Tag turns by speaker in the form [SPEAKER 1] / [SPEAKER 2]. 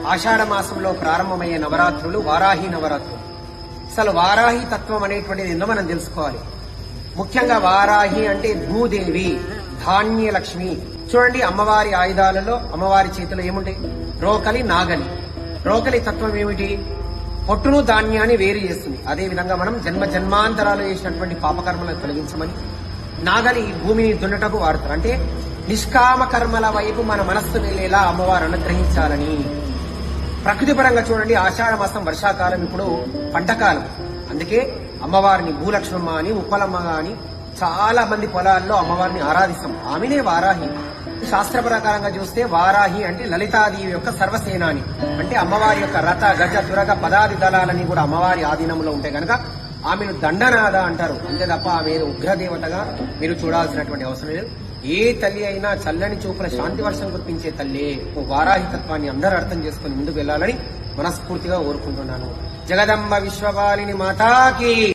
[SPEAKER 1] ఆషాఢ మాసంలో ప్రారంభమయ్యే నవరాత్రులు వారాహి నవరాత్రులు. అసలు వారాహి తత్వం అనేటువంటిది ఏందో మనం తెలుసుకోవాలి. ముఖ్యంగా వారాహి అంటే భూదేవి, ధాన్యలక్ష్మి. చూడండి, అమ్మవారి ఆయుధాలలో అమ్మవారి చేతిలో ఏముంటాయి? రోకలి, నాగలి. రోకలి తత్వం ఏమిటి? పొట్టును ధాన్యాన్ని వేరు చేస్తుంది. అదే విధంగా మనం జన్మ జన్మాంతరాలు చేసినటువంటి పాపకర్మలను తొలగించమని, నాగలి భూమిని దున్నటకు వాడతారు. అంటే నిష్కామ కర్మల వైపు మన మనస్సు వెళ్ళేలా అమ్మవారు అనుగ్రహించాలని. ప్రకృతి పరంగా చూడండి, ఆషాఢ మాసం వర్షాకాలం, ఇప్పుడు పంటకాలం. అందుకే అమ్మవారిని భూలక్ష్మమ్మ అని, ఉప్పలమ్మ అని చాలా మంది పొలాల్లో అమ్మవారిని ఆరాధిస్తాం. ఆమెనే వారాహి. శాస్త్ర ప్రకారంగా చూస్తే వారాహి అంటే లలితాదేవి యొక్క సర్వసేనాని. అంటే అమ్మవారి యొక్క రథ, గజ, దురగ, పదాది దళాలని కూడా అమ్మవారి ఆధీనంలో ఉంటాయి కనుక ఆమెను దండనాథ అంటారు. అంతే తప్ప ఆమె ఉగ్రదేవతగా మీరు చూడాల్సినటువంటి అవసరం లేదు. ఏ తల్లి అయినా చల్లని చూపుల శాంతి వర్షం కురిపించే తల్లి. వారాహి తత్వాన్ని అందరూ అర్థం చేసుకుని ముందుకు వెళ్లాలని మనస్ఫూర్తిగా కోరుకుంటున్నాను. జగదంబ విశ్వపాలిని మాతాకి.